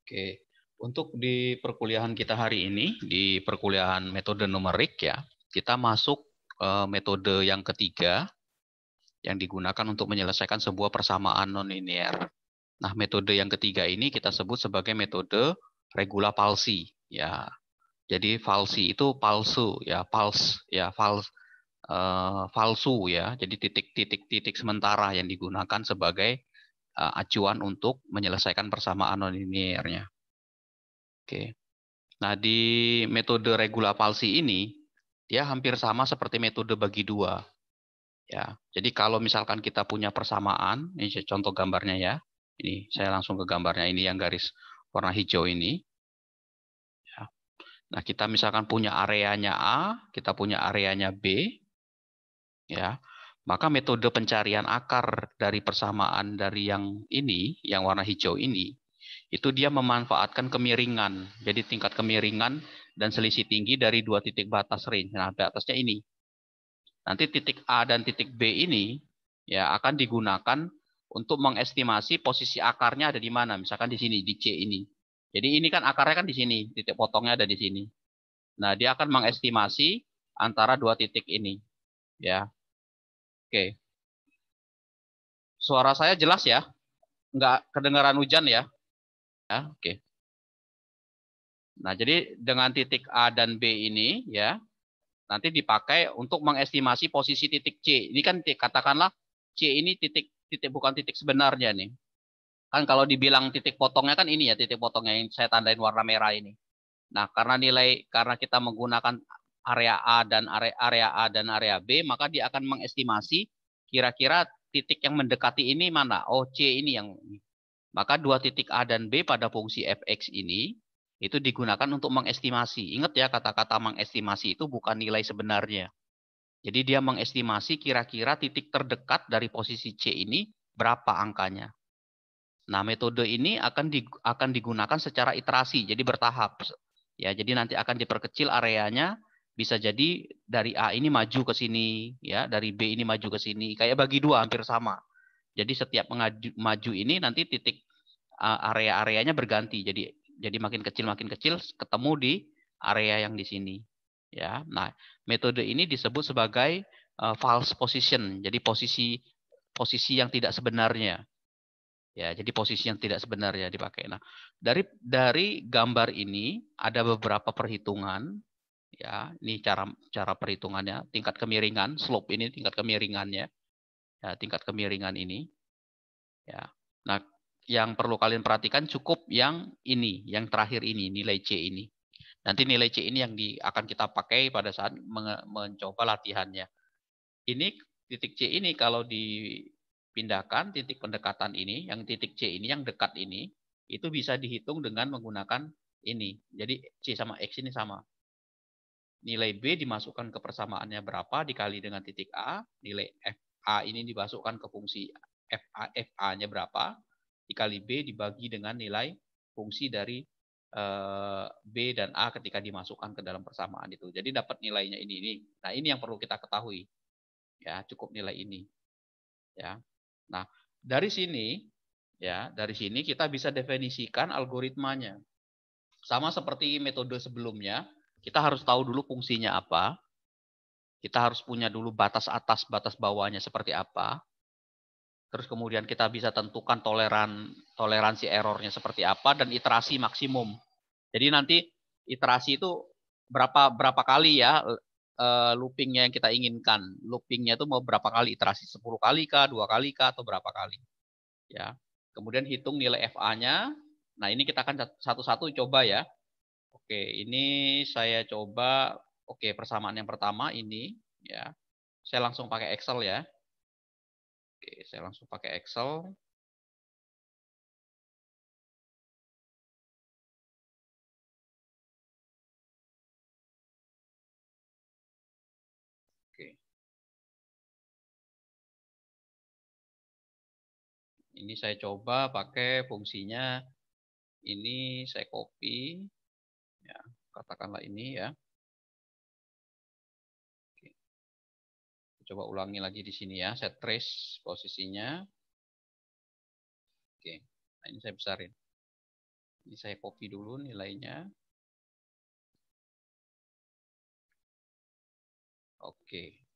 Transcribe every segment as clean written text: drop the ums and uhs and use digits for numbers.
Oke, untuk di perkuliahan kita hari ini, di perkuliahan metode numerik ya, kita masuk metode yang ketiga yang digunakan untuk menyelesaikan sebuah persamaan nonlinear. Nah, metode yang ketiga ini kita sebut sebagai metode regula palsi ya. Jadi falsi itu palsu ya, falsu ya. Jadi titik-titik sementara yang digunakan sebagai acuan untuk menyelesaikan persamaan nonlinearnya. Oke. Nah, di metode regula palsi ini, dia hampir sama seperti metode bagi dua. Ya, jadi kalau misalkan kita punya persamaan, ini contoh gambarnya ya. Ini saya langsung ke gambarnya, ini yang garis warna hijau ini. Ya. Nah, kita misalkan punya areanya A, kita punya areanya B, ya. Maka metode pencarian akar dari persamaan dari yang ini, yang warna hijau ini, itu dia memanfaatkan kemiringan. Jadi tingkat kemiringan dan selisih tinggi dari dua titik batas range. Nah, di atasnya ini. Nanti titik A dan titik B ini ya akan digunakan untuk mengestimasi posisi akarnya ada di mana. Misalkan di sini, di C ini. Jadi ini kan akarnya kan di sini, titik potongnya ada di sini. Nah, dia akan mengestimasi antara dua titik ini. Ya, oke. Suara saya jelas ya? Nggak kedengaran hujan ya? Ya, oke. Nah, jadi dengan titik A dan B ini ya, nanti dipakai untuk mengestimasi posisi titik C. Ini kan katakanlah C ini titik titik bukan titik sebenarnya nih. Kan kalau dibilang titik potongnya kan ini ya, titik potongnya yang saya tandain warna merah ini. Nah, karena kita menggunakan area A dan area B, maka dia akan mengestimasi kira-kira titik yang mendekati ini mana. Oh, C ini yang. Maka dua titik A dan B pada fungsi fx ini itu digunakan untuk mengestimasi. Ingat ya, kata-kata mengestimasi itu bukan nilai sebenarnya. Jadi dia mengestimasi kira-kira titik terdekat dari posisi C ini berapa angkanya. Nah, metode ini akan digunakan secara iterasi, jadi bertahap. Ya, jadi nanti akan diperkecil areanya, bisa jadi dari A ini maju ke sini, ya, dari B ini maju ke sini, kayak bagi dua hampir sama. Jadi setiap maju ini nanti titik area-areanya berganti. Jadi makin kecil ketemu di area yang di sini. Ya. Nah, metode ini disebut sebagai false position. Jadi posisi yang tidak sebenarnya. Ya, jadi posisi yang tidak sebenarnya dipakai. Nah, dari gambar ini ada beberapa perhitungan. Ya, ini cara perhitungannya, tingkat kemiringan, slope ini tingkat kemiringannya. Ya, tingkat kemiringan ini. Ya. Nah, yang perlu kalian perhatikan cukup yang ini, yang terakhir ini, nilai C ini. Nanti nilai C ini yang akan kita pakai pada saat mencoba latihannya. Ini titik C ini kalau dipindahkan titik pendekatan ini, yang titik C ini, yang dekat ini, itu bisa dihitung dengan menggunakan ini. Jadi C sama X ini sama. Nilai B dimasukkan ke persamaannya berapa dikali dengan titik A, nilai FA ini dimasukkan ke fungsi FA-nya berapa, dikali B dibagi dengan nilai fungsi dari B dan A ketika dimasukkan ke dalam persamaan itu. Jadi dapat nilainya ini. Nah, ini yang perlu kita ketahui. Ya, cukup nilai ini. Ya. Nah, dari sini kita bisa definisikan algoritmanya. Sama seperti metode sebelumnya, kita harus tahu dulu fungsinya apa. Kita harus punya dulu batas atas, batas bawahnya seperti apa. Terus kemudian kita bisa tentukan toleransi errornya seperti apa dan iterasi maksimum. Jadi nanti iterasi itu berapa kali ya loopingnya yang kita inginkan. Loopingnya itu mau berapa kali iterasi? 10 kali kah, 2 kali kah, atau berapa kali? Ya. Kemudian hitung nilai FA-nya. Nah, ini kita akan satu-satu coba ya. Oke, ini saya coba. Oke, persamaan yang pertama ini ya. Saya langsung pakai Excel ya. Oke, saya langsung pakai Excel. Oke. Ini saya coba pakai fungsinya. Ini saya copy ya, katakanlah ini ya. Oke. Coba ulangi lagi di sini ya. Saya trace posisinya. Oke. Nah, ini saya besarin. Ini saya copy dulu nilainya. Oke.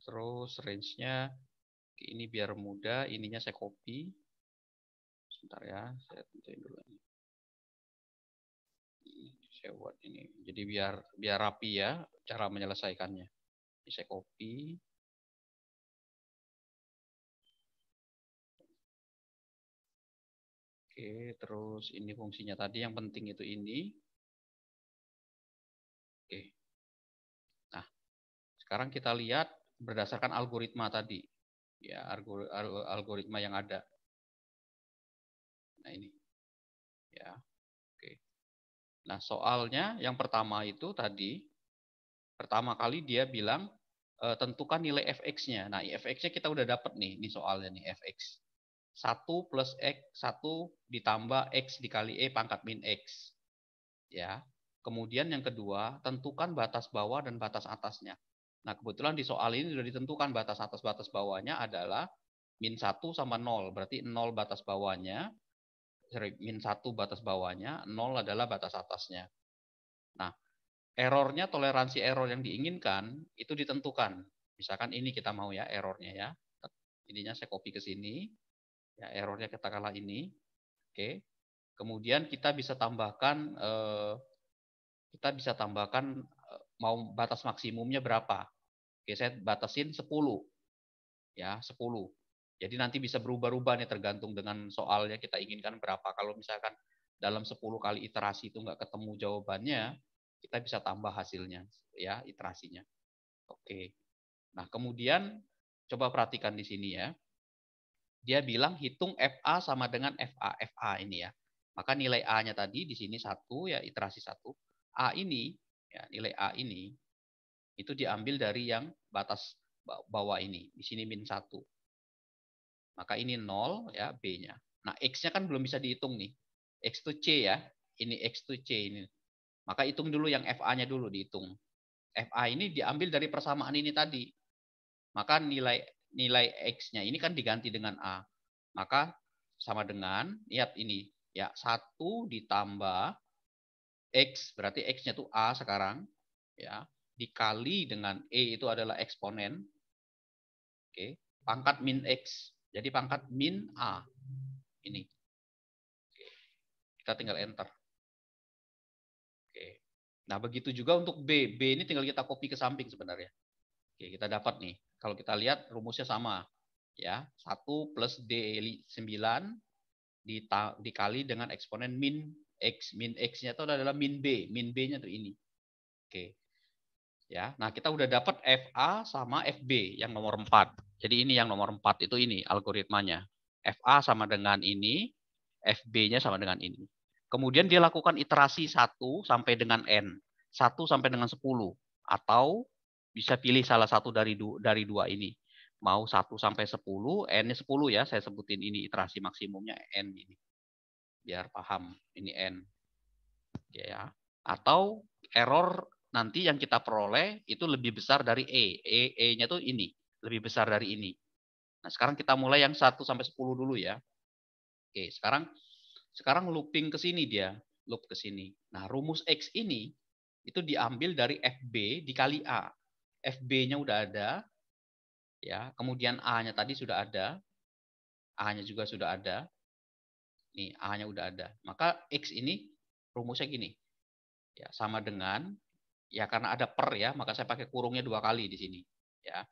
Terus range-nya ini biar mudah, ininya saya copy. Sebentar ya, saya tentuin dulu ini. Saya buat ini. Jadi biar rapi ya cara menyelesaikannya. Ini saya copy. Oke, terus ini fungsinya tadi yang penting itu ini. Oke. Nah, sekarang kita lihat berdasarkan algoritma tadi. Ya, algoritma yang ada. Nah, ini. Ya. Oke. Nah, soalnya yang pertama itu tadi pertama kali dia bilang tentukan nilai fx-nya. Nah, fx-nya kita udah dapat nih, ini soalnya nih fx. 1 plus x, 1 ditambah x dikali e pangkat min x. Ya. Kemudian yang kedua, tentukan batas bawah dan batas atasnya. Nah, kebetulan di soal ini sudah ditentukan batas atas batas bawahnya adalah min 1 sama 0. Berarti 0 batas bawahnya, min 1 batas bawahnya, 0 adalah batas atasnya. Nah, errornya, toleransi error yang diinginkan itu ditentukan. Misalkan ini kita mau ya errornya ya. Ininya saya copy ke sini. Ya, errornya katakanlah ini. Oke. Kemudian kita bisa tambahkan mau batas maksimumnya berapa. Oke, saya batasin 10. Ya, 10. Jadi nanti bisa berubah-ubah nih tergantung dengan soalnya kita inginkan berapa. Kalau misalkan dalam 10 kali iterasi itu nggak ketemu jawabannya, kita bisa tambah hasilnya, ya, iterasinya. Oke. Nah, kemudian coba perhatikan di sini ya. Dia bilang hitung FA sama dengan FA ini ya. Maka nilai A-nya tadi di sini 1 ya, iterasi 1. A ini, ya, nilai A ini itu diambil dari yang batas bawah ini. Di sini min 1. Maka ini 0 ya B-nya. Nah, X-nya kan belum bisa dihitung nih. X to C ya. Ini X to C ini. Maka hitung dulu yang FA-nya dulu dihitung. FA ini diambil dari persamaan ini tadi. Maka nilai X-nya ini kan diganti dengan A. Maka sama dengan, lihat ini. Ya, 1 ditambah X, berarti X-nya itu A sekarang. Ya, dikali dengan E itu adalah eksponen. Oke, pangkat min X. Jadi pangkat min A. Ini. Oke. Kita tinggal enter. Oke. Nah, begitu juga untuk B. B ini tinggal kita copy ke samping sebenarnya. Oke, kita dapat nih. Kalau kita lihat rumusnya sama. Ya, 1 plus D9 dikali dengan eksponen min X. Min X-nya itu adalah min B. Min B-nya tuh ini. Oke. Ya, nah kita udah dapat FA sama FB yang nomor 4. Jadi ini yang nomor 4 itu ini algoritmanya. FA sama dengan ini, FB-nya sama dengan ini. Kemudian dia lakukan iterasi 1 sampai dengan N. 1 sampai dengan 10. Atau bisa pilih salah satu dari dua ini. Mau 1 sampai 10, N-nya 10 ya, saya sebutin ini iterasi maksimumnya N ini. Biar paham, ini N. Ya. Atau error nanti yang kita peroleh itu lebih besar dari E. E-nya tuh ini, lebih besar dari ini. Nah, sekarang kita mulai yang 1 sampai 10 dulu ya. Oke, sekarang looping ke sini dia, loop ke sini. Nah, rumus X ini itu diambil dari FB dikali A. FB-nya udah ada, ya. Kemudian A-nya tadi sudah ada, A-nya juga sudah ada. Nih, A-nya udah ada. Maka X ini rumusnya gini. Ya, sama dengan ya karena ada per ya, maka saya pakai kurungnya 2 kali di sini. Ya,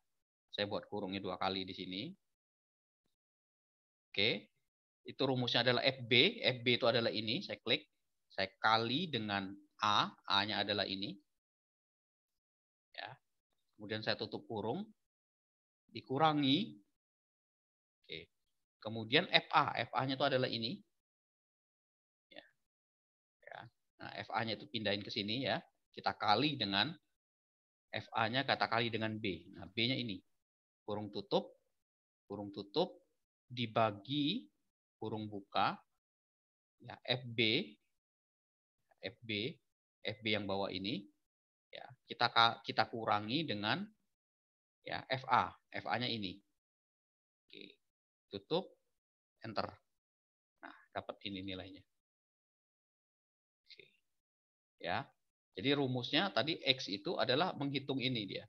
saya buat kurungnya 2 kali di sini. Oke, itu rumusnya adalah FB. FB itu adalah ini, saya klik, saya kali dengan A, A-nya adalah ini. Ya, kemudian saya tutup kurung, dikurangi. Oke, kemudian FA, FA-nya itu adalah ini. Ya, nah FA-nya itu pindahin ke sini ya, kita kali dengan FA-nya kata kali dengan B. Nah, B-nya ini. Kurung tutup, dibagi kurung buka, ya, FB yang bawah ini, ya, kita kurangi dengan ya FA-nya ini. Oke, tutup, enter. Nah, dapat ini nilainya. Oke. Ya. Jadi rumusnya tadi X itu adalah menghitung ini dia.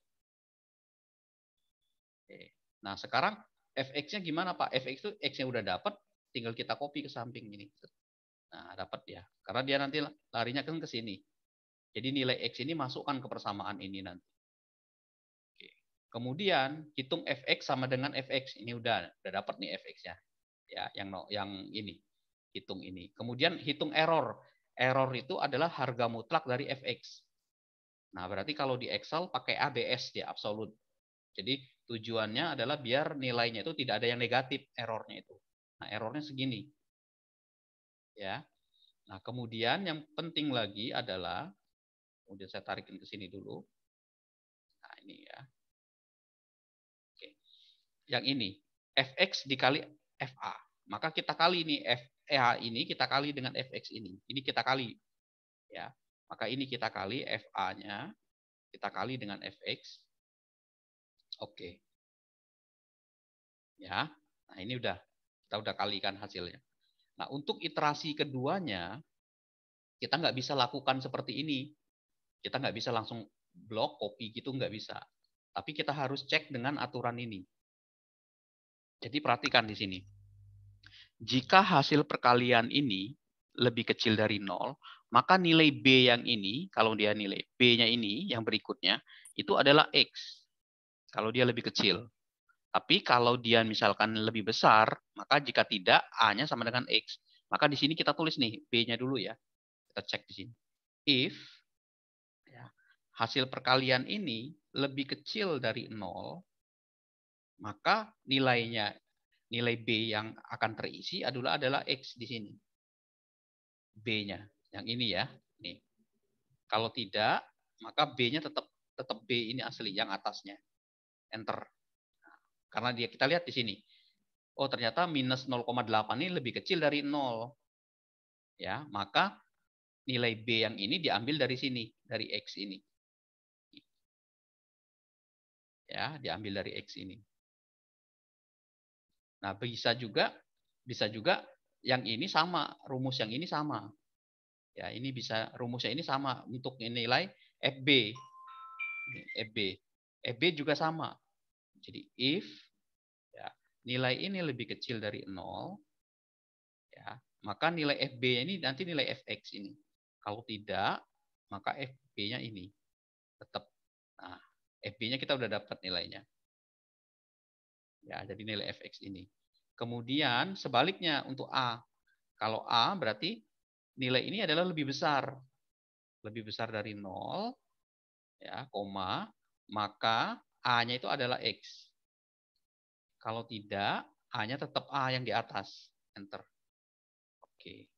Oke. Nah, sekarang fx-nya gimana, Pak? Fx itu X-nya udah dapat, tinggal kita copy ke samping ini. Nah, dapat ya. Karena dia nanti larinya kan ke sini. Jadi nilai X ini masukkan ke persamaan ini nanti. Oke. Kemudian hitung fx sama dengan fx. Ini udah dapat nih fx-nya. Ya, yang ini. Hitung ini. Kemudian hitung error. Error itu adalah harga mutlak dari fx. Nah, berarti kalau di Excel pakai ABS dia, absolute. Jadi tujuannya adalah biar nilainya itu tidak ada yang negatif errornya itu. Nah, errornya segini. Ya. Nah, kemudian yang penting lagi adalah, kemudian saya tarikin ke sini dulu. Nah, ini ya. Oke. Yang ini, fx dikali fa. Maka kita kali ini FA ini kita kali dengan fx ini. Ini kita kali. Ya. Maka ini kita kali fa-nya, kita kali dengan fx. Oke. Ya. Nah, ini kita udah kalikan hasilnya. Nah, untuk iterasi keduanya, kita nggak bisa lakukan seperti ini. Kita nggak bisa langsung blok, copy gitu, nggak bisa. Tapi kita harus cek dengan aturan ini. Jadi perhatikan di sini. Jika hasil perkalian ini lebih kecil dari 0, maka nilai B yang ini, kalau dia nilai B-nya ini, yang berikutnya, itu adalah X. Kalau dia lebih kecil. Tapi kalau dia misalkan lebih besar, maka jika tidak, A-nya sama dengan X. Maka di sini kita tulis nih, B-nya dulu ya. Kita cek di sini. If ya, hasil perkalian ini lebih kecil dari 0, maka nilai B yang akan terisi adalah X di sini. B-nya. Yang ini ya. Nih. Kalau tidak, maka B-nya tetap B ini asli, yang atasnya. Enter. Nah, karena kita lihat di sini. Oh, ternyata minus 0,8 ini lebih kecil dari 0. Ya, maka nilai B yang ini diambil dari sini, dari X ini. Ya, diambil dari X ini. Nah, bisa juga yang ini sama, rumus yang ini sama. Ya, ini bisa rumusnya ini sama untuk nilai FB. FB. FB juga sama. Jadi if ya, nilai ini lebih kecil dari 0, ya, maka nilai FB ini nanti nilai fx ini. Kalau tidak, maka FB-nya ini tetap. Nah, FB-nya kita udah dapat nilainya. Ya, jadi nilai fx ini. Kemudian sebaliknya untuk A. Kalau A berarti nilai ini adalah lebih besar. Lebih besar dari 0, ya, koma, maka A-nya itu adalah X. Kalau tidak, A-nya tetap A yang di atas. Enter. Oke.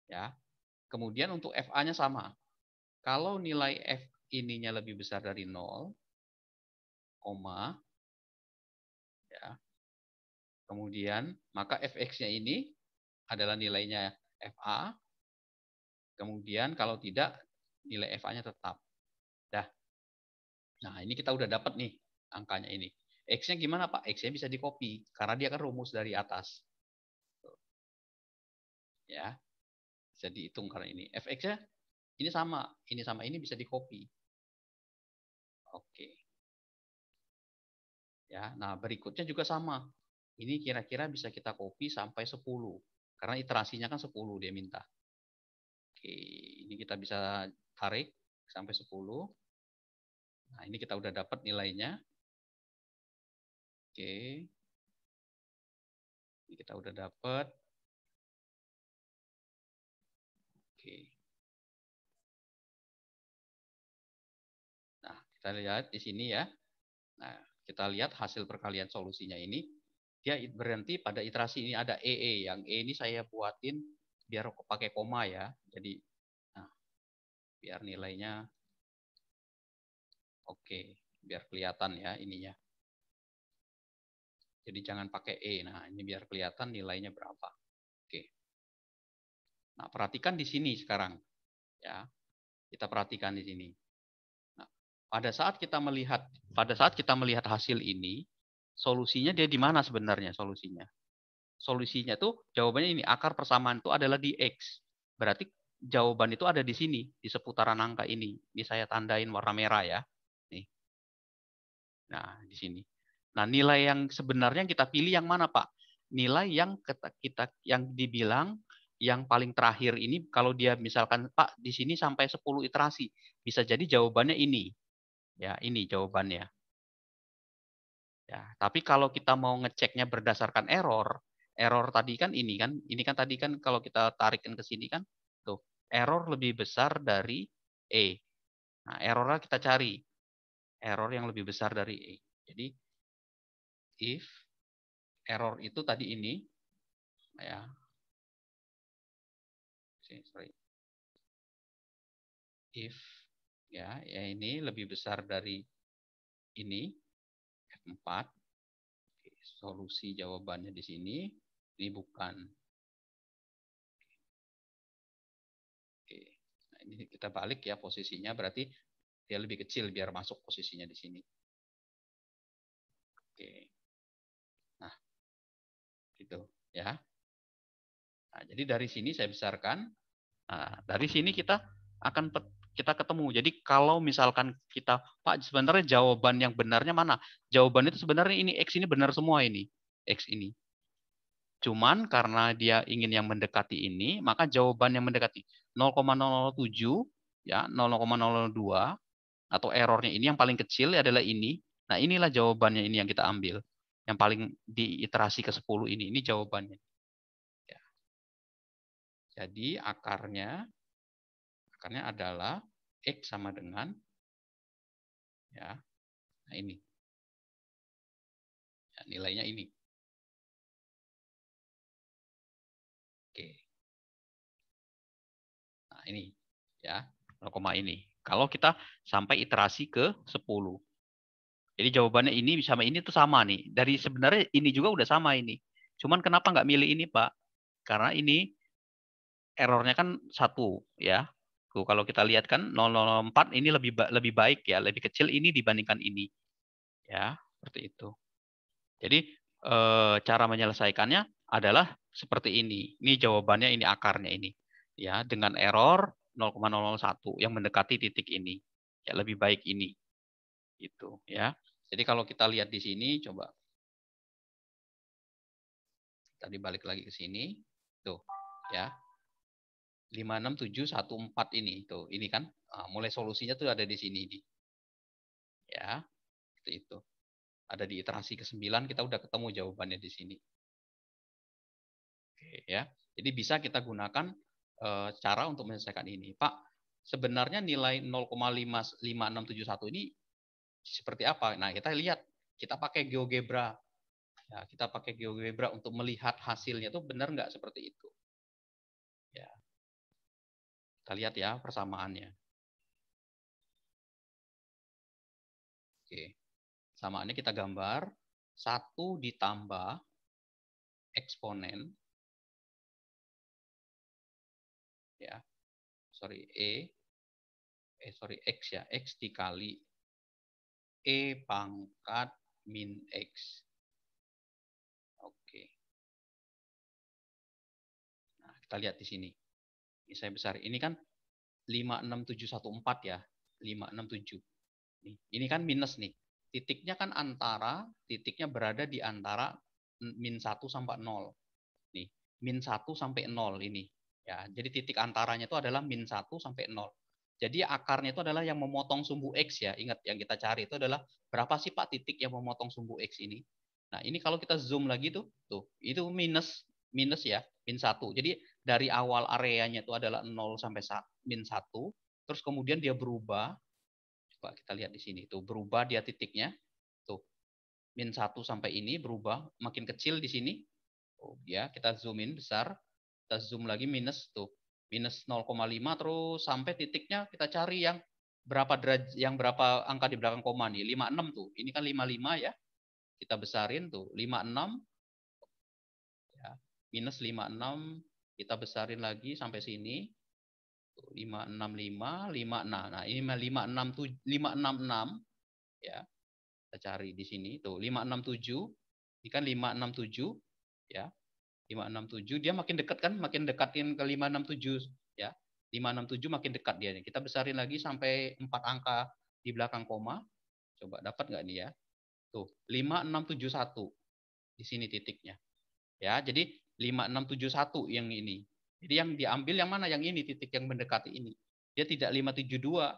Ya. Kemudian untuk FA-nya sama. Kalau nilai F ininya lebih besar dari 0, koma, ya. Kemudian, maka fx-nya ini adalah nilainya FA. Kemudian kalau tidak, nilai FA-nya tetap. Dah. Nah, ini kita udah dapat nih angkanya ini. X-nya gimana, Pak? X-nya bisa di-copy karena dia kan rumus dari atas. Ya. Bisa dihitung karena ini. Fx-nya ini sama ini bisa di-copy. Oke. Ya, nah berikutnya juga sama. Ini kira-kira bisa kita copy sampai 10. Karena iterasinya kan 10 dia minta. Oke, ini kita bisa tarik sampai 10. Nah, ini kita udah dapat nilainya. Oke. Ini kita udah dapat. Oke. Nah, kita lihat di sini ya. Nah, kita lihat hasil perkalian solusinya ini. Dia berhenti pada iterasi ini ada EE. Yang E ini saya buatin biar pakai koma ya. Jadi, nah, biar nilainya oke. Biar kelihatan ya ininya. Jadi jangan pakai E. Nah, ini biar kelihatan nilainya berapa. Oke. Nah, perhatikan di sini sekarang. Ya. Kita perhatikan di sini. Nah, pada saat kita melihat hasil ini, solusinya dia di mana sebenarnya solusinya? solusinya tuh jawabannya ini, akar persamaan itu adalah di X. Berarti jawaban itu ada di sini, di seputaran angka ini. Ini saya tandain warna merah ya. Nih. Nah, di sini. Nah, nilai yang sebenarnya kita pilih yang mana, Pak? Nilai yang kita yang dibilang yang paling terakhir ini, kalau dia misalkan, Pak, di sini sampai 10 iterasi, bisa jadi jawabannya ini. Ya, ini jawabannya. Ya, tapi kalau kita mau ngeceknya berdasarkan error, error tadi kan ini kan tadi kan kalau kita tarikin ke sini kan, tuh, error lebih besar dari E. Nah, errornya kita cari. Error yang lebih besar dari E. Jadi, if error itu tadi ini, ya, sorry, if ya ini lebih besar dari ini, F4, solusi jawabannya di sini, ini bukan. Oke. Nah, ini kita balik ya posisinya, berarti dia lebih kecil biar masuk posisinya di sini. Oke. Nah, gitu ya. Nah, jadi dari sini saya besarkan. Nah, dari sini kita akan kita ketemu. Jadi kalau misalkan kita, Pak, sebenarnya jawaban yang benarnya mana? Jawaban itu sebenarnya ini X ini benar semua ini. X ini. Cuman karena dia ingin yang mendekati ini, maka jawaban yang mendekati 0,007 ya, 0,002 atau errornya ini yang paling kecil adalah ini. Nah, inilah jawabannya ini yang kita ambil. Yang paling di iterasi ke-10 ini jawabannya. Ya. Jadi akarnya adalah X sama dengan ya. Nah, ini. Ya, nilainya ini. Oke. Nah, ini ya, 0, ini. Kalau kita sampai iterasi ke 10. Jadi jawabannya ini sama ini tuh sama nih. Dari sebenarnya ini juga udah sama ini. Cuman kenapa nggak milih ini, Pak? Karena ini errornya kan 1 ya. Tuh, kalau kita lihat kan 004 ini lebih baik ya, lebih kecil ini dibandingkan ini. Ya, seperti itu. Jadi cara menyelesaikannya adalah seperti ini. Ini jawabannya, ini akarnya ini. Ya, dengan error 0,001 yang mendekati titik ini. Ya, lebih baik ini. Itu ya. Jadi kalau kita lihat di sini coba tadi balik lagi ke sini. Tuh, ya. 56714 ini. Tuh, ini kan mulai solusinya tuh ada di sini nih. Ya, seperti itu. Ada di iterasi ke-9 kita udah ketemu jawabannya di sini. Oke, ya. Jadi bisa kita gunakan cara untuk menyelesaikan ini. Pak, sebenarnya nilai 0,5671 ini seperti apa? Nah, kita lihat, kita pakai GeoGebra. Ya, kita pakai GeoGebra untuk melihat hasilnya itu benar nggak seperti itu. Ya. Kita lihat ya persamaannya. Oke. Samaannya kita gambar 1 ditambah eksponen ya. Sorry, X ya. X dikali E pangkat min X. Oke. Nah, kita lihat di sini. Ini saya besar. Ini kan 56714 ya. 567. Ini kan minus nih. Titiknya kan titiknya berada di antara min 1 sampai 0. Nih, min 1 sampai 0 ini. Ya, jadi titik antaranya itu adalah min 1 sampai 0. Jadi akarnya itu adalah yang memotong sumbu X ya. Ingat, yang kita cari itu adalah berapa sih Pak titik yang memotong sumbu X ini. Nah, ini kalau kita zoom lagi tuh itu minus ya, min 1. Jadi dari awal areanya itu adalah 0 sampai min 1, terus kemudian dia berubah. Coba kita lihat di sini tuh, berubah dia titiknya. Tuh, min 1 sampai ini berubah makin kecil di sini. Oh, ya, kita zoom in besar. Kita zoom lagi minus tuh. Minus 0,5 terus sampai titiknya kita cari yang berapa derajat, yang berapa angka di belakang koma nih, 56 tuh. Ini kan 55 ya. Kita besarin tuh, 56 ya. Minus 56 kita besarin lagi sampai sini. 565, 56. Nah, ini 566 ya. Kita cari di sini tuh 567. Ini kan 567 ya. 567 dia makin dekat kan, makin dekatin ke 567 ya. 567 makin dekat dia nih. Kita besarin lagi sampai 4 angka di belakang koma. Coba dapat nggak nih ya? Tuh, 5671. Di sini titiknya. Ya, jadi 5671 yang ini. Jadi yang diambil yang mana? Yang ini, titik yang mendekati ini. Dia tidak 572.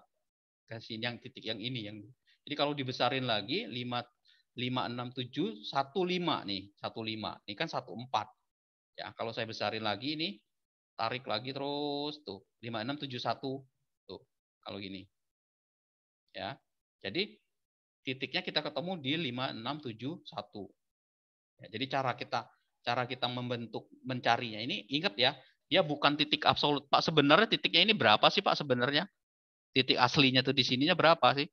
Kasih yang titik yang ini yang. Jadi kalau dibesarin lagi 567 15 nih, 15. Ini kan 14. Ya, kalau saya besarin lagi ini, tarik lagi terus tuh 5671 tuh kalau gini. Ya. Jadi titiknya kita ketemu di 5671. Ya, jadi cara kita membentuk mencarinya ini ingat ya, dia bukan titik absolut. Pak, sebenarnya titiknya ini berapa sih Pak sebenarnya? Titik aslinya tuh di sininya berapa sih?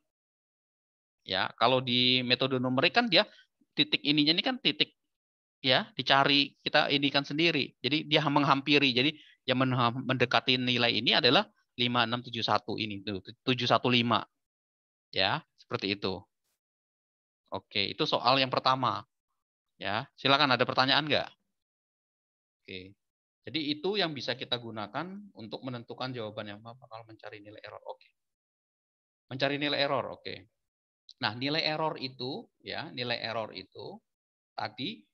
Ya, kalau di metode numerik kan dia titik ininya ini kan titik ya dicari kita ini kan sendiri. Jadi dia menghampiri. Jadi yang mendekati nilai ini adalah 5671 ini tuh 715 ya seperti itu. Oke, itu soal yang pertama ya. Silakan ada pertanyaan nggak? Oke. Jadi itu yang bisa kita gunakan untuk menentukan jawaban yang apa kalau mencari nilai error. Oke. Mencari nilai error. Oke. Nah, nilai error itu ya, nilai error itu tadi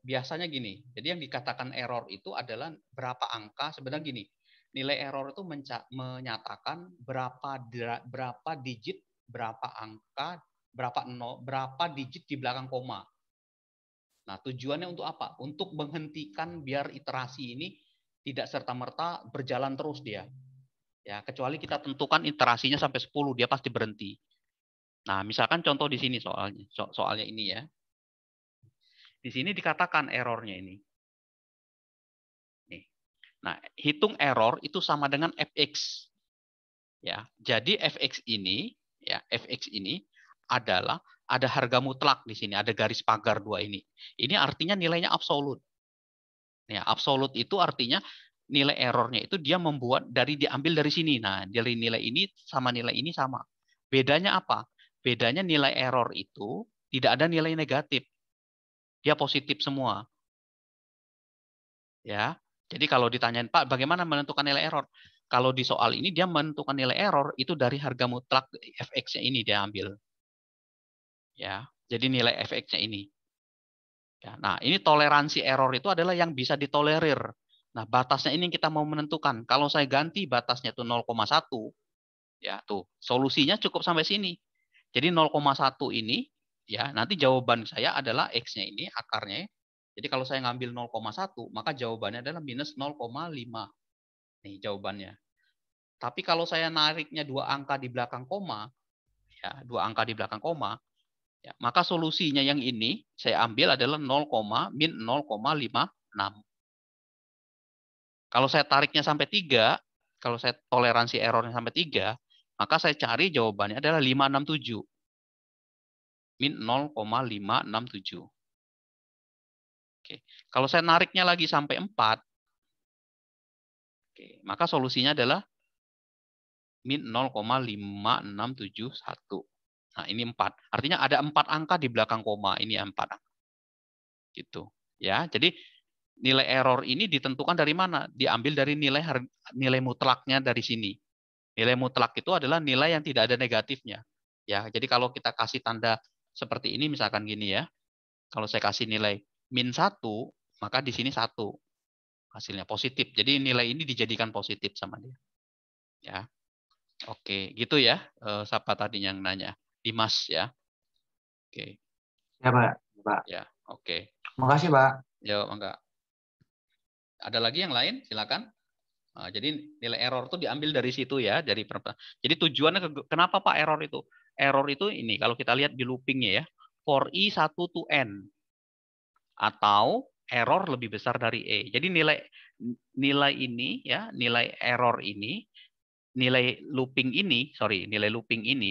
biasanya gini. Jadi yang dikatakan error itu adalah berapa angka, sebenarnya gini. Nilai error itu menyatakan berapa digit, berapa angka, berapa digit di belakang koma. Nah, tujuannya untuk apa? Untuk menghentikan biar iterasi ini tidak serta-merta berjalan terus dia. Ya, kecuali kita tentukan iterasinya sampai 10, dia pasti berhenti. Nah, misalkan contoh di sini soalnya ini ya. Di sini dikatakan errornya ini. Nih. Nah, hitung error itu sama dengan fx. Ya, jadi fx ini, ya, fx ini adalah ada harga mutlak di sini, ada garis pagar dua ini. Ini artinya nilainya absolut. Ya, absolut itu artinya nilai errornya itu dia membuat diambil dari sini. Nah, dari nilai ini sama nilai ini sama. Bedanya apa? Bedanya nilai error itu tidak ada nilai negatif. Dia positif semua. Ya. Jadi kalau ditanyain, Pak, bagaimana menentukan nilai error? Kalau di soal ini dia menentukan nilai error itu dari harga mutlak fx-nya ini dia ambil. Ya. Jadi nilai fx-nya ini. Ya, nah, ini toleransi error itu adalah yang bisa ditolerir. Nah, batasnya ini yang kita mau menentukan. Kalau saya ganti batasnya itu 0,1, ya tuh, solusinya cukup sampai sini. Jadi 0,1 ini, ya nanti jawaban saya adalah X-nya ini, akarnya. Jadi kalau saya ngambil 0,1, maka jawabannya adalah minus 0,5. Nih jawabannya. Tapi kalau saya nariknya dua angka di belakang koma, ya dua angka di belakang koma, ya, maka solusinya yang ini saya ambil adalah 0, min 0,56. Kalau saya tariknya sampai 3, kalau saya toleransi errornya sampai 3, maka saya cari jawabannya adalah 567. Min 0,567. Oke. Kalau saya nariknya lagi sampai 4, oke, maka solusinya adalah min 0,5671. Nah, ini 4. Artinya ada 4 angka di belakang koma. Ini 4 angka. Gitu. Ya, jadi nilai error ini ditentukan dari mana? Diambil dari nilai mutlaknya dari sini. Nilai mutlak itu adalah nilai yang tidak ada negatifnya. Ya, jadi kalau kita kasih tanda seperti ini misalkan gini ya. Kalau saya kasih nilai min 1, maka di sini 1 hasilnya positif. Jadi nilai ini dijadikan positif sama dia. Ya. Oke, gitu ya. Siapa tadi yang nanya? Dimas ya. Oke. Ya, Pak. Pak. Ya, oke. Makasih, Pak. Ya, enggak. Ada lagi yang lain? Silakan. Nah, jadi nilai error itu diambil dari situ ya, jadi tujuannya kenapa Pak error itu? Error itu ini kalau kita lihat di loopingnya ya, for i 1 to n atau error lebih besar dari e. Jadi nilai ini ya, nilai error ini, nilai looping ini,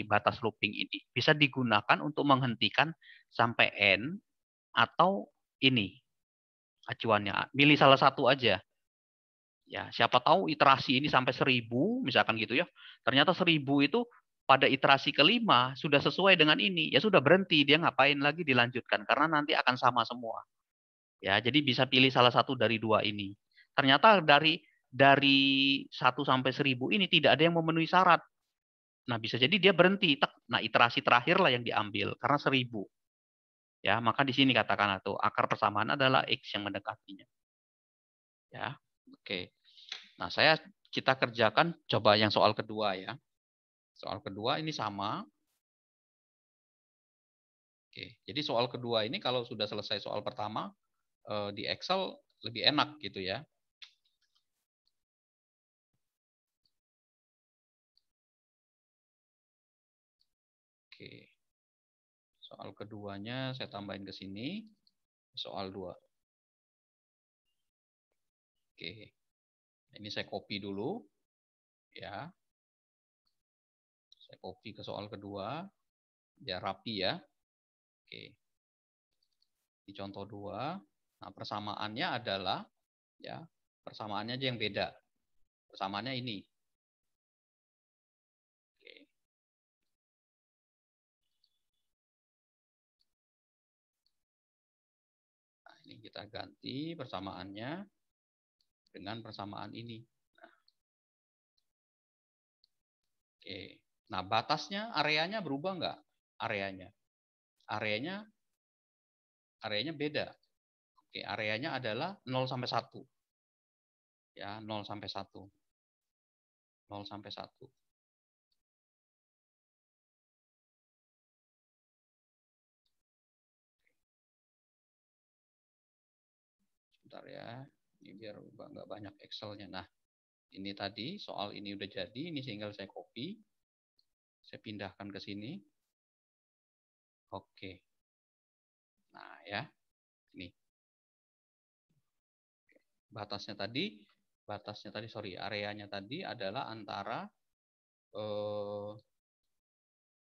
batas looping ini bisa digunakan untuk menghentikan sampai n atau ini acuannya. Milih salah satu aja. Ya, siapa tahu iterasi ini sampai 1000, misalkan gitu ya. Ternyata 1000 itu pada iterasi kelima sudah sesuai dengan ini. Ya sudah berhenti, dia ngapain lagi dilanjutkan. Karena nanti akan sama semua. Ya, jadi bisa pilih salah satu dari dua ini. Ternyata dari 1 sampai 1000 ini tidak ada yang memenuhi syarat. Nah, bisa jadi dia berhenti. Nah, iterasi terakhir lah yang diambil karena 1000. Ya, maka di sini katakan atau akar persamaan adalah X yang mendekatinya. Ya. Oke. Nah, kita kerjakan coba yang soal kedua ya. Soal kedua ini sama. Oke. Jadi soal kedua ini kalau sudah selesai soal pertama di Excel lebih enak gitu ya. Oke. Soal keduanya saya tambahin ke sini. Soal 2. Oke. Ini saya copy dulu. Ya. Saya copy ke soal kedua. Biar rapi ya. Oke. Di contoh 2. Nah, persamaannya adalah ya, persamaannya aja yang beda. Persamaannya ini. Oke. Nah, ini kita ganti persamaannya dengan persamaan ini. Nah, oke. Nah, batasnya, areanya berubah nggak? Areanya. Areanya beda. Oke, areanya adalah 0 sampai 1. Ya, 0 sampai 1. 0 sampai 1. Sebentar ya. Ini biar nggak banyak Excel-nya. Nah, ini tadi soal ini udah jadi, ini tinggal saya copy. Saya pindahkan ke sini. Oke. Nah, ya. Ini. Batasnya tadi, sorry, areanya tadi adalah antara 0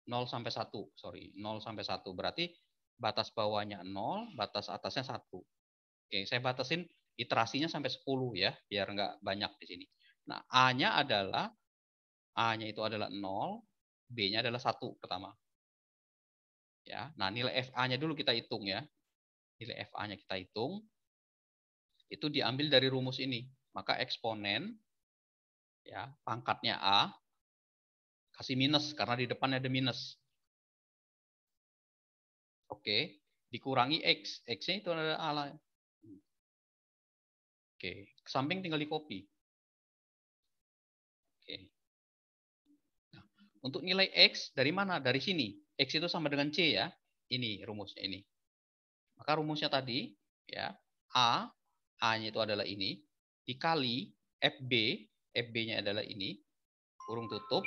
sampai 1, sorry, 0 sampai 1. Berarti batas bawahnya 0, batas atasnya 1. Oke, saya batasin iterasinya sampai 10 ya, biar nggak banyak di sini. Nah, A-nya itu adalah 0, B-nya adalah 1 pertama. Ya, nah nilai FA-nya dulu kita hitung ya. Nilai FA-nya kita hitung. Itu diambil dari rumus ini. Maka eksponen ya, pangkatnya A kasih minus karena di depan ada minus. Oke, dikurangi X. X-nya itu adalah A. Oke, ke samping tinggal di copy. Oke. Nah, untuk nilai X dari mana? Dari sini. X itu sama dengan C ya. Ini rumusnya ini. Maka rumusnya tadi ya, A-nya itu adalah ini dikali FB-nya adalah ini, kurung tutup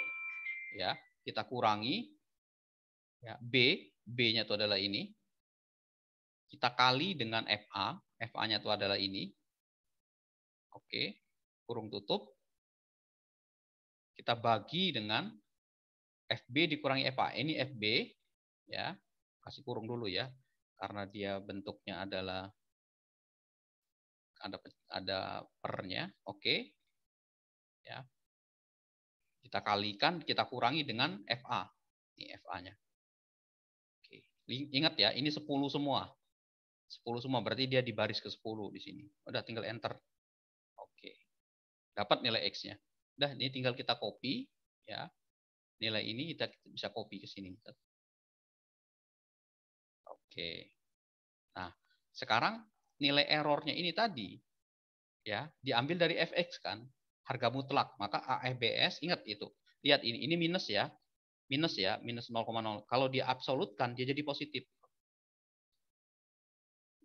ya, kita kurangi ya, B-nya itu adalah ini. Kita kali dengan FA-nya itu adalah ini. Oke, kurung tutup. Kita bagi dengan FB dikurangi FA. Ini FB ya. Kasih kurung dulu ya. Karena dia bentuknya adalah ada pernya. Oke. Ya. Kita kalikan, kita kurangi dengan FA. Ini FA-nya. Oke. Ingat ya, ini 10 semua. 10 semua, berarti dia di baris ke-10 di sini. Udah tinggal enter. Oke. Dapat nilai X-nya. Udah, ini tinggal kita copy ya. Nilai ini kita bisa copy ke sini. Oke. Nah, sekarang nilai errornya ini tadi ya diambil dari fx kan, harga mutlak. Maka AFBS ingat itu. Lihat ini minus ya. Minus ya, minus 0,0. Kalau diabsolutkan dia jadi positif.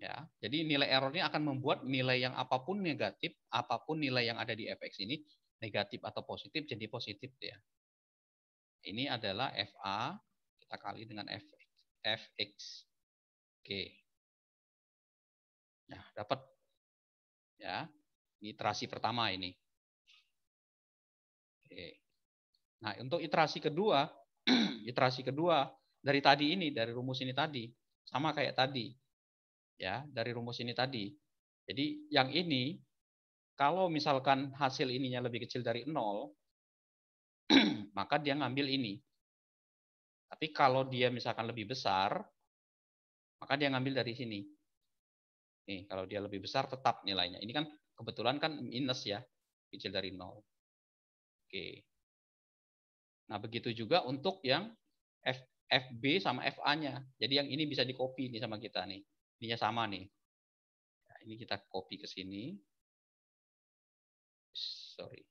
Ya, jadi nilai errornya akan membuat nilai yang apapun negatif, apapun nilai yang ada di fx ini negatif atau positif jadi positif ya. Ini adalah FA kita kali dengan fx. Oke. Nah, dapat ya. Ini iterasi pertama ini. Oke. Nah, untuk iterasi kedua, iterasi kedua dari tadi ini, dari rumus ini tadi, sama kayak tadi. Ya, dari rumus ini tadi. Jadi yang ini kalau misalkan hasil ininya lebih kecil dari 0, maka dia ngambil ini. Tapi kalau dia misalkan lebih besar, maka dia ngambil dari sini. Nih, kalau dia lebih besar tetap nilainya. Ini kan kebetulan kan minus ya, kecil dari 0. Oke. Nah, begitu juga untuk yang FB sama FA-nya. Jadi yang ini bisa di-copy nih sama kita nih. Ininya sama nih. Nah, ini kita copy ke sini. Sorry.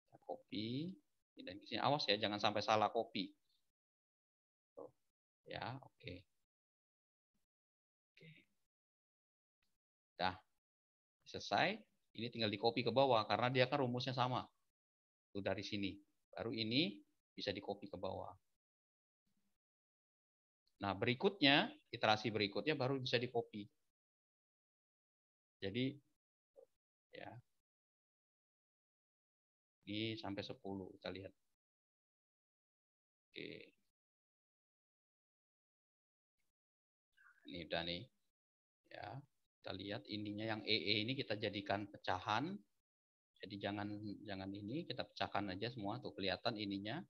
Kita copy. Dan di sini awas ya, jangan sampai salah copy. Ya, oke. Oke. Dah. Selesai. Ini tinggal di-copy ke bawah karena dia kan rumusnya sama. Itu dari sini. Baru ini bisa di-copy ke bawah. Nah, berikutnya, iterasi berikutnya baru bisa di-copy. Jadi, ya, ini sampai 10, kita lihat. Oke. Ini udah nih. Ya, kita lihat ininya yang EE ini kita jadikan pecahan. Jadi jangan ini, kita pecahkan aja semua tuh kelihatan ininya.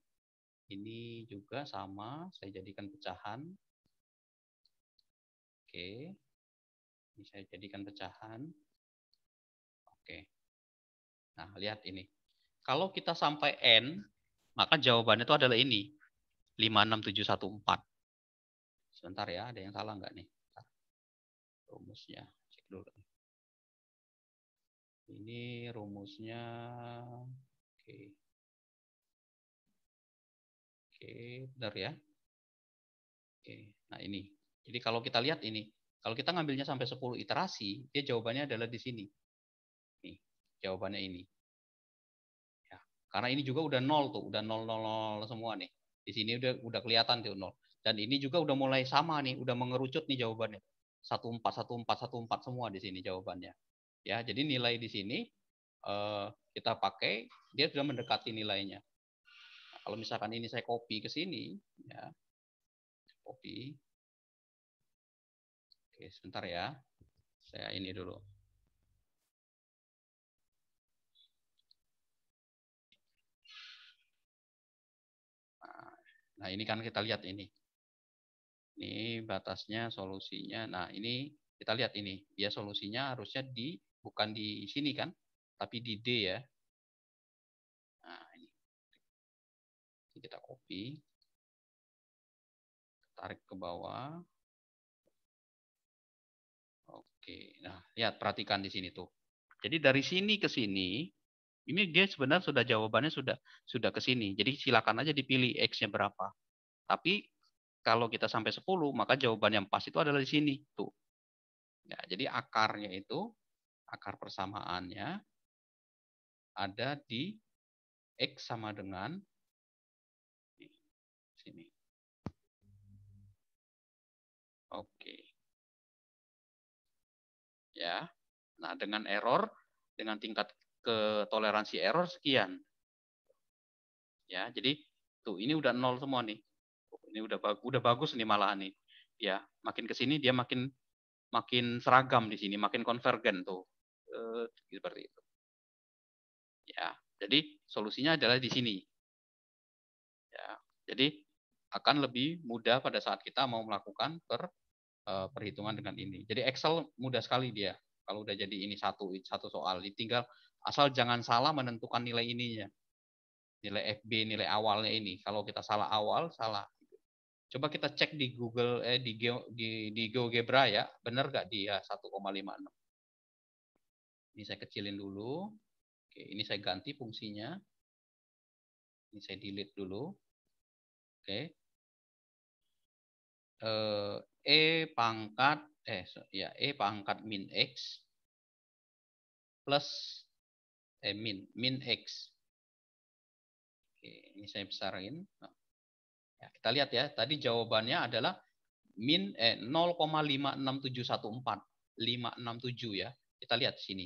Ini juga sama, saya jadikan pecahan. Oke. Ini saya jadikan pecahan. Oke. Nah, lihat ini. Kalau kita sampai N, maka jawabannya itu adalah ini. 56714. Sebentar ya, ada yang salah nggak nih? Rumusnya, cek dulu. Ini rumusnya. Oke. Oke, benar ya. Oke, nah ini. Jadi kalau kita lihat ini, kalau kita ngambilnya sampai 10 iterasi, dia jawabannya adalah di sini. Nih, jawabannya ini. Ya, karena ini juga udah 0 tuh, udah 000 semua nih. Di sini udah kelihatan tuh 0. Dan ini juga udah mulai sama nih, udah mengerucut nih jawabannya. 141414 semua di sini jawabannya. Ya, jadi nilai di sini kita pakai, dia sudah mendekati nilainya. Nah, kalau misalkan ini saya copy ke sini, ya, copy. Oke, sebentar ya. Saya ini dulu. Nah, ini kan kita lihat ini. Ini batasnya, solusinya. Nah, ini kita lihat ini. Dia solusinya harusnya bukan di sini kan, tapi di D ya. Nah, ini. Kita copy. Tarik ke bawah. Oke. Nah, lihat, perhatikan di sini tuh. Jadi dari sini ke sini, ini dia sebenarnya sudah jawabannya sudah ke sini. Jadi silakan aja dipilih X-nya berapa. Tapi kalau kita sampai 10, maka jawaban yang pas itu adalah di sini. Tuh. Ya, jadi akarnya itu, akar persamaannya ada di X sama dengan sini. Oke. Ya. Nah, dengan error, dengan tingkat ketoleransi error sekian. Ya, jadi tuh ini udah 0 semua nih. Ini udah bagus nih malahan nih. Ya, makin ke sini dia makin seragam di sini, makin konvergen tuh. Seperti itu. Ya, jadi solusinya adalah di sini. Ya, jadi akan lebih mudah pada saat kita mau melakukan perhitungan dengan ini. Jadi Excel mudah sekali dia. Kalau udah jadi ini satu soal, tinggal asal jangan salah menentukan nilai ininya. Nilai FB, nilai awalnya ini. Kalau kita salah awal, salah. Coba kita cek di Google di GeoGebra ya, benar nggak dia 1,56. Ini saya kecilin dulu. Oke, ini saya ganti fungsinya. Ini saya delete dulu. Oke. E pangkat min X plus min X. Oke, ini saya besarin. Nah, ya, kita lihat ya, tadi jawabannya adalah 0,56714. 567 ya. Kita lihat sini.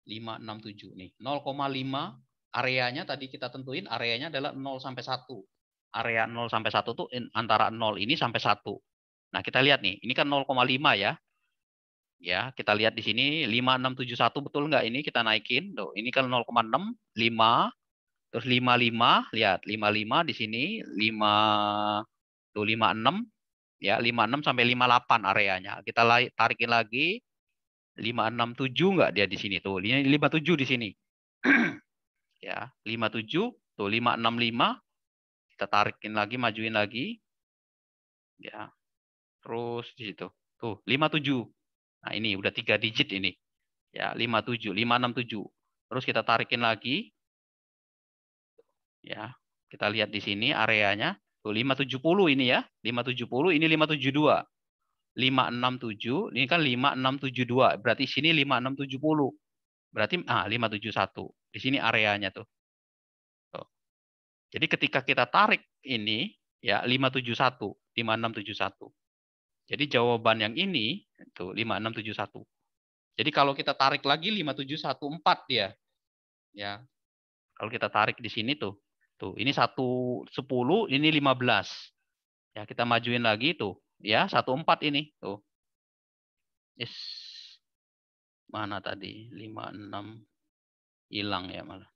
567 nih. 0,5 areanya tadi kita tentuin, areanya adalah 0 sampai 1. Area 0 sampai 1 tuh antara 0 ini sampai 1. Nah, kita lihat nih, ini kan 0,5 ya. Ya, kita lihat di sini 5671 betul nggak ini kita naikin. Tuh, ini kan 0,6, 5, terus 55, lihat 55 di sini, 5 tuh 56. ya 56 sampai 58 areanya. Kita tarikin lagi 567 enggak dia di sini tuh. Ini 57 di sini. Ya, 57 tuh 565 kita tarikin lagi, majuin lagi. Ya. Terus di situ. Tuh, 57. Nah, ini udah 3 digit ini. Ya, 57, 567. Terus kita tarikin lagi. Ya. Kita lihat di sini areanya. Tuh 570 ini ya. 570 ini 572. 567 ini kan 5672. Berarti sini 5670. Berarti 571. Di sini areanya tuh. Tuh. Jadi ketika kita tarik ini ya 571, 5671. Jadi jawaban yang ini itu 5671. Jadi kalau kita tarik lagi 5714 dia. Ya. Kalau kita tarik di sini tuh. Tuh, ini 110, ini 15. Ya, kita majuin lagi tuh. Ya, 14 ini. Tuh. Yes. Mana tadi? 56 hilang ya malah.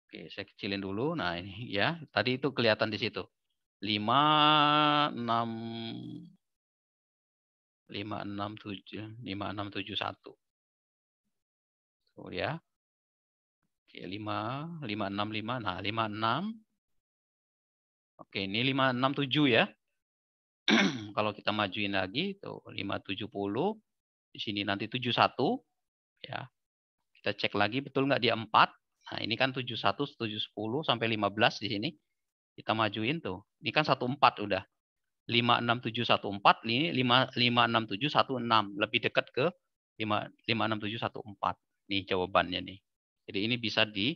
Oke, saya kecilin dulu. Nah, ini ya. Tadi itu kelihatan di situ. 5671. Tuh ya. Oke, 565. Nah, 56. Oke, ini 567 ya. Kalau kita majuin lagi tuh 570. Di sini nanti 71 ya. Kita cek lagi betul nggak dia 4. Nah, ini kan 71, 710 sampai 15 di sini. Kita majuin tuh. Ini kan 14 udah. 56714 ini 55716 lebih dekat ke 56714. Nih jawabannya nih. Jadi ini bisa di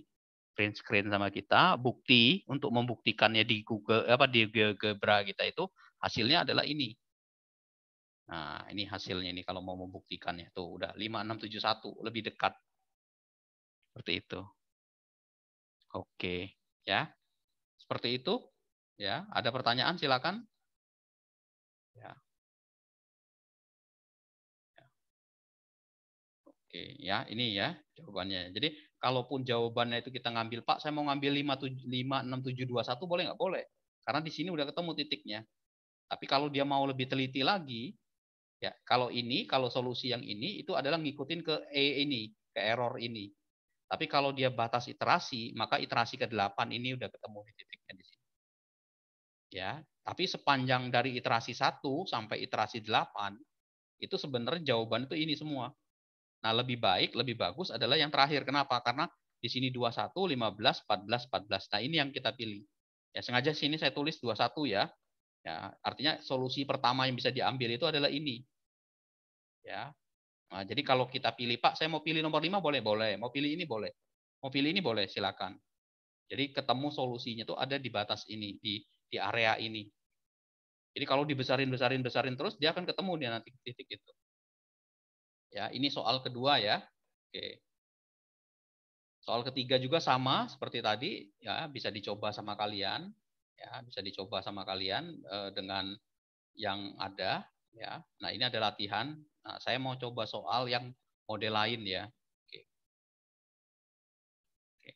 print screen sama kita, bukti untuk membuktikannya di Google di GeoGebra kita itu hasilnya adalah ini. Nah, ini hasilnya nih kalau mau membuktikannya tuh udah 5671 lebih dekat. Seperti itu. Oke, ya. Seperti itu. Ya, ada pertanyaan silakan. Ya. Oke, ya ini ya jawabannya. Jadi kalaupun jawabannya itu kita ngambil, Pak, saya mau ngambil 56721 boleh nggak? Boleh. Karena di sini udah ketemu titiknya. Tapi kalau dia mau lebih teliti lagi, ya kalau solusi yang ini itu adalah ngikutin ke ini, ke error ini. Tapi kalau dia batas iterasi, maka iterasi ke-8 ini udah ketemu di titiknya di sini. Ya, tapi sepanjang dari iterasi 1 sampai iterasi 8 itu sebenarnya jawaban itu ini semua. Nah, lebih baik, lebih bagus adalah yang terakhir. Kenapa? Karena di sini 21, 15, 14, 14. Nah, ini yang kita pilih. Ya, sengaja sini saya tulis 21 ya. Ya, artinya solusi pertama yang bisa diambil itu adalah ini. Ya. Nah, jadi kalau kita pilih, Pak, saya mau pilih nomor 5 boleh, boleh. Mau pilih ini boleh. Mau pilih ini boleh, silakan. Jadi ketemu solusinya itu ada di batas ini, di area ini. Jadi kalau dibesarin terus, dia akan ketemu dia nanti titik itu. Ya, ini soal kedua ya. Oke. Soal ketiga juga sama seperti tadi, ya bisa dicoba sama kalian, ya bisa dicoba sama kalian dengan yang ada, ya. Nah ini ada latihan. Nah, saya mau coba soal yang model lain ya. Oke. Oke.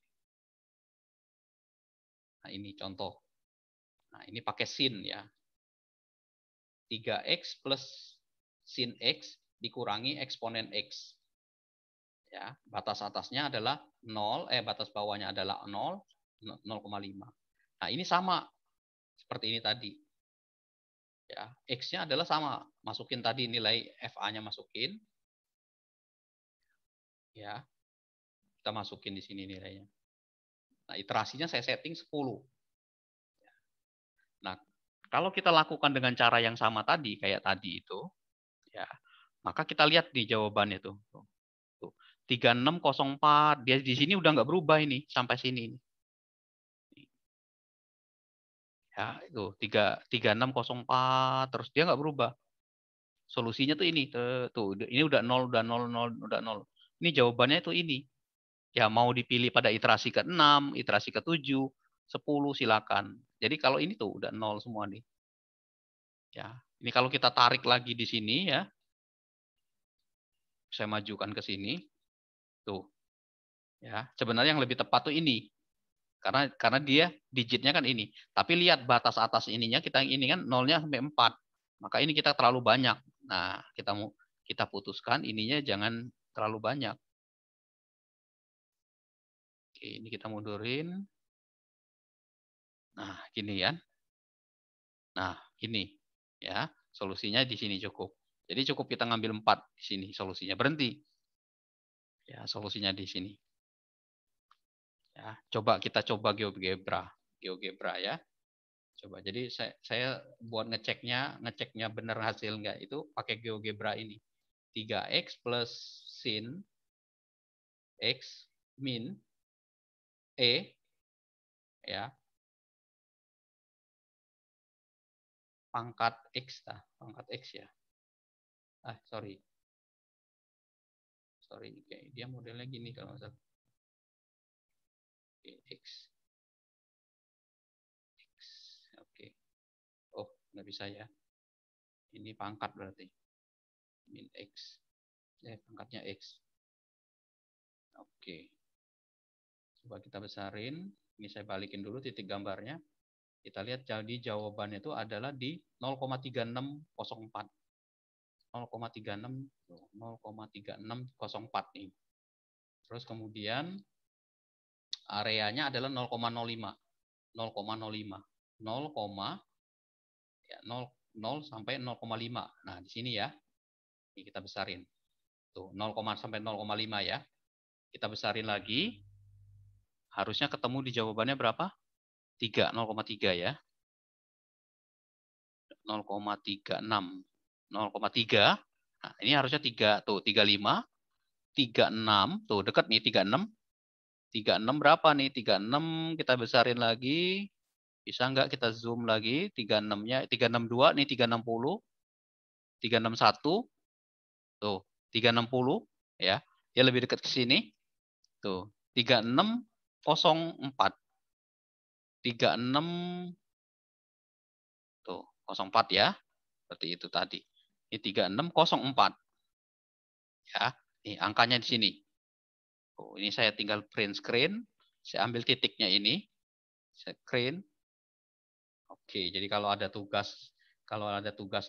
Nah ini contoh. Nah ini pakai sin ya. 3x plus sin x dikurangi eksponen x. Ya, batas atasnya adalah 0, batas bawahnya adalah 0,5. Nah, ini sama seperti ini tadi. Ya, X-nya adalah sama. Masukin tadi nilai FA-nya masukin. Ya. Kita masukin di sini nilainya. Nah, iterasinya saya setting 10. Nah, kalau kita lakukan dengan cara yang sama tadi, kayak tadi itu, ya, maka kita lihat di jawabannya tuh. 3604, dia di sini udah nggak berubah ini sampai sini. Ya, itu 3604 terus dia nggak berubah. Solusinya tuh ini tuh ini udah 0 udah 0 0 udah 0. Ini jawabannya itu ini. Ya mau dipilih pada iterasi ke-6, iterasi ke-7, 10 silakan. Jadi kalau ini tuh udah 0 semua nih. Ya, ini kalau kita tarik lagi di sini ya. Saya majukan ke sini. Tuh. Ya, sebenarnya yang lebih tepat tuh ini. Karena dia digitnya kan ini. Tapi lihat batas atas ininya, kita ini kan 0-nya sampai 4. Maka ini kita terlalu banyak. Nah, kita putuskan ininya jangan terlalu banyak. Oke, ini kita mundurin. Nah, gini kan. Nah, ini ya, solusinya di sini cukup. Jadi cukup kita ngambil 4 di sini solusinya. Berhenti. Ya, solusinya di sini. Ya, kita coba GeoGebra ya. Coba. Jadi saya buat ngeceknya benar hasil enggak itu pakai GeoGebra ini. 3x plus sin x min e ya pangkat x ya. Sorry, kayak dia modelnya gini kalau nggak salah. X. Oke. Oh, nggak bisa ya. Ini pangkat berarti. Min x. Pangkatnya x. Oke. Coba kita besarin. Ini saya balikin dulu titik gambarnya. Kita lihat jadi jawabannya itu adalah di 0,3604. 0,3604 nih. Terus kemudian areanya adalah 0,05. 0,05. 0 sampai 0,5. Nah, di sini ya. Ini kita besarin. Tuh, 0, sampai 0,5 ya. Kita besarin lagi. Harusnya ketemu di jawabannya berapa? 3, 0,3 ya. 0,36. 0,3. Nah, ini harusnya 3. Tuh, 35. 36. Tuh, dekat nih 36. 36 berapa nih? 36 kita besarin lagi. Bisa nggak kita zoom lagi? 36-nya, 362 nih 360. 361. Tuh, 360 ya. Dia lebih dekat ke sini. Tuh, 3604. 36 tuh, 04 ya. Seperti itu tadi. Ini 3604. Ya, nih angkanya di sini. Oh, ini saya tinggal print screen. Saya ambil titiknya ini. Screen. Oke, jadi kalau ada tugas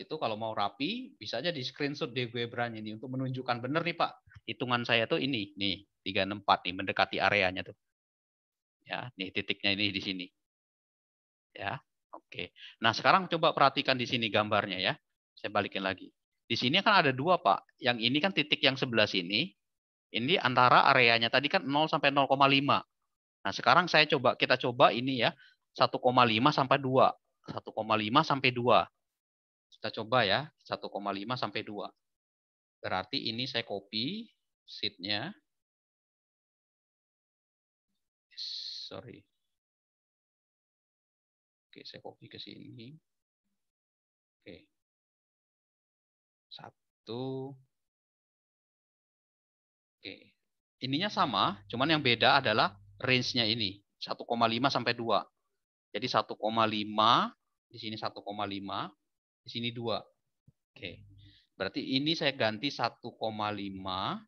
itu kalau mau rapi bisa aja di screenshot di GeoGebra ini untuk menunjukkan benar nih Pak. Hitungan saya tuh ini, nih 364 nih mendekati areanya tuh. Ya, nih titiknya ini di sini. Ya. Oke. Nah, sekarang coba perhatikan di sini gambarnya ya. Saya balikin lagi. Di sini kan ada dua, Pak. Yang ini kan titik yang sebelah sini. Ini antara areanya tadi kan 0 sampai 0,5. Nah, sekarang kita coba ini ya. 1,5 sampai 2. 1,5 sampai 2. Kita coba ya. 1,5 sampai 2. Berarti ini saya copy sheet-nya. Sorry. Oke, saya copy ke sini. Oke. 1. Oke. Ininya sama, cuman yang beda adalah range-nya ini. 1,5 sampai 2. Jadi 1,5, di sini 1,5, di sini 2. Oke. Berarti ini saya ganti 1,5.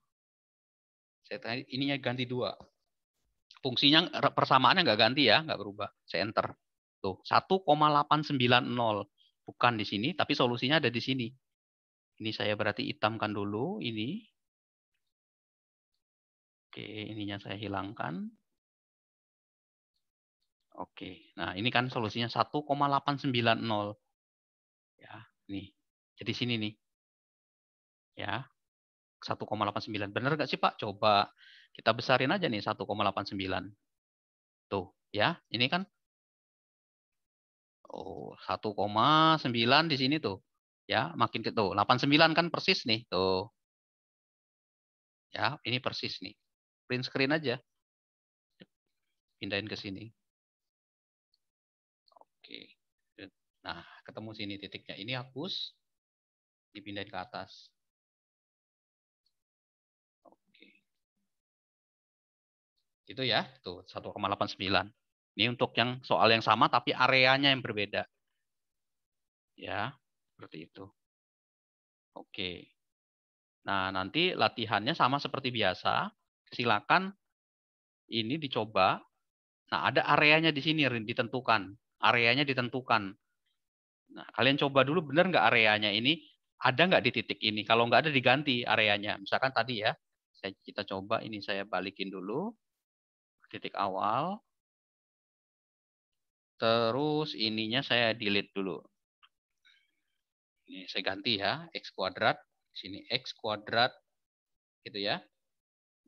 Ininya ganti 2. Fungsinya persamaannya nggak ganti ya, nggak berubah. Saya enter. Tuh, 1,890. Bukan di sini, tapi solusinya ada di sini. Ini saya berarti hitamkan dulu ini. Oke, ininya saya hilangkan. Oke, nah ini kan solusinya 1,890. Ya, nih. Jadi sini nih. Ya, 1,89. Benar nggak sih Pak? Coba kita besarin aja nih 1,89. Tuh, ya. Ini kan 1,9 di sini tuh. Ya, makin ke tuh. 89 kan persis nih. Tuh. Ya, ini persis nih. Print screen aja. Pindahin ke sini. Oke. Nah, ketemu sini titiknya. Ini hapus. Dipindahin ke atas. Oke. Itu ya. Tuh, 1,89. Ini untuk yang soal yang sama tapi areanya yang berbeda. Ya, seperti itu. Oke. Nah, nanti latihannya sama seperti biasa. Silakan ini dicoba Nah, ada areanya di sini ditentukan. Areanya ditentukan. Nah, kalian coba dulu benar nggak areanya ini ada nggak di titik ini. Kalau nggak ada diganti areanya. Misalkan tadi ya, kita coba ini saya balikin dulu titik awal. Terus ininya saya delete dulu. Ini saya ganti ya, X kuadrat. Sini X kuadrat gitu ya.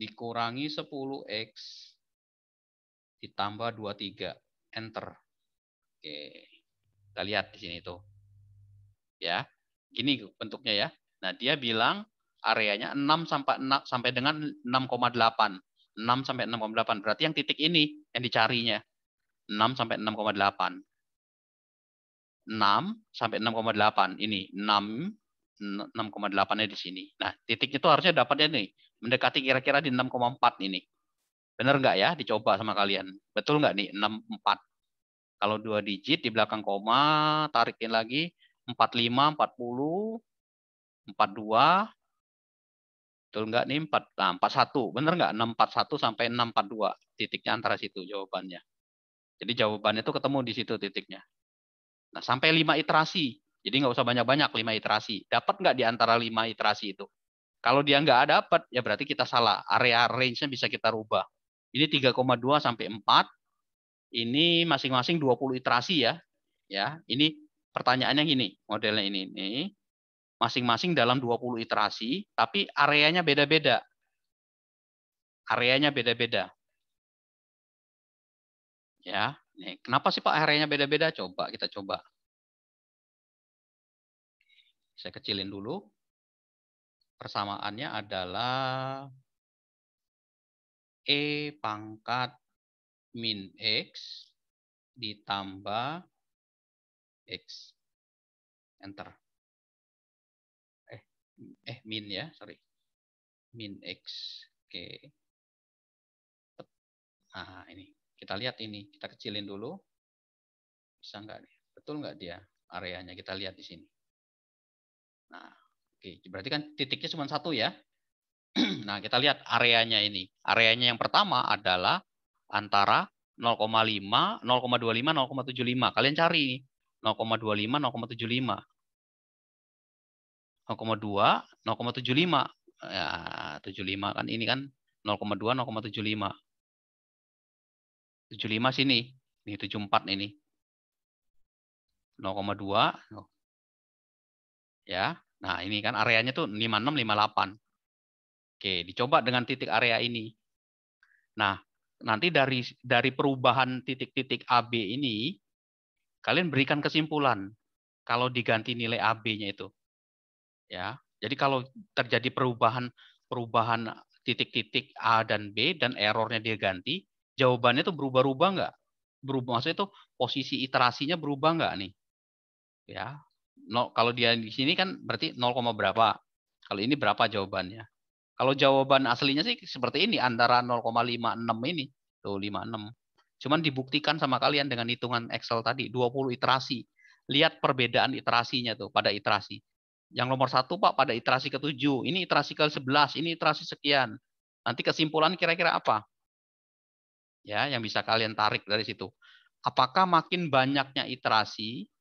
Dikurangi 10X ditambah 23. Enter. Oke. Kita lihat di sini tuh. Ya. Gini bentuknya ya. Nah, dia bilang areanya 6 sampai dengan 6,8. 6 sampai 6,8. Berarti yang titik ini yang dicarinya. 6 sampai 6,8. 6 sampai 6,8. Ini 6,8-nya di sini. Nah, titiknya itu harusnya dapatnya nih. Mendekati kira-kira di 6,4 ini. Benar nggak ya? Dicoba sama kalian. Betul nggak nih? 6,4. Kalau 2 digit di belakang koma, tarikin lagi. 45, 40, 42. Betul nggak nih? 41. Benar nggak? 641 sampai 642. Titiknya antara situ jawabannya. Jadi jawabannya itu ketemu di situ titiknya. Nah, sampai 5 iterasi. Jadi nggak usah banyak-banyak 5 iterasi. Dapat nggak di antara 5 iterasi itu? Kalau dia nggak dapat, ya berarti kita salah. Area range-nya bisa kita rubah. Ini 3,2 sampai 4. Ini masing-masing 20 iterasi ya. Ya, ini pertanyaannya gini, modelnya ini masing-masing dalam 20 iterasi, tapi areanya beda-beda. Areanya beda-beda. Ya, nih, kenapa sih Pak areanya beda-beda? Coba kita coba. Saya kecilin dulu. Persamaannya adalah E pangkat min X ditambah X. Enter. Min ya, sorry. Min X. Oke. Nah, ini. Kita lihat ini. Kita kecilin dulu. Bisa nggak nih? Betul nggak dia areanya? Kita lihat di sini. Nah, oke. Berarti kan titiknya cuma satu ya. Nah, kita lihat areanya ini. Areanya yang pertama adalah antara 0,5, 0,25, 0,75. Kalian cari 0,25, 0,75. 0,2, 0,75. Ya, 75 kan ini kan 0,2, 0,75. 75 sini. Ini 74 ini. 0,2. Ya. Nah, ini kan areanya tuh 56, 58. Oke, dicoba dengan titik area ini. Nah, nanti dari perubahan titik-titik AB ini, kalian berikan kesimpulan kalau diganti nilai AB-nya itu. Ya. Jadi kalau terjadi perubahan titik-titik A dan B dan errornya dia ganti, jawabannya itu berubah-ubah nggak? Berubah, maksudnya itu posisi iterasinya berubah nggak nih? Ya. Kalau dia di sini kan berarti 0, berapa? Kalau ini berapa jawabannya? Kalau jawaban aslinya sih seperti ini, antara 0,56 ini. Tuh, 56. Cuman dibuktikan sama kalian dengan hitungan Excel tadi, 20 iterasi. Lihat perbedaan iterasinya tuh pada iterasi. Yang nomor 1, Pak, pada iterasi ke-7. Ini iterasi ke-11, ini iterasi sekian. Nanti kesimpulan kira-kira apa? Ya, yang bisa kalian tarik dari situ. Apakah makin banyaknya iterasi,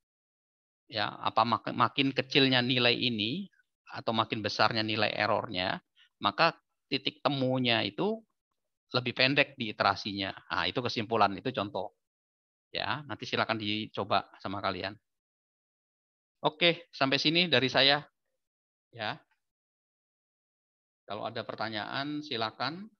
ya, apa makin kecilnya nilai ini, atau makin besarnya nilai errornya, maka titik temunya itu lebih pendek di iterasinya. Nah, itu kesimpulan, itu contoh. Ya, nanti silakan dicoba sama kalian. Oke, sampai sini dari saya. Ya. Kalau ada pertanyaan silakan.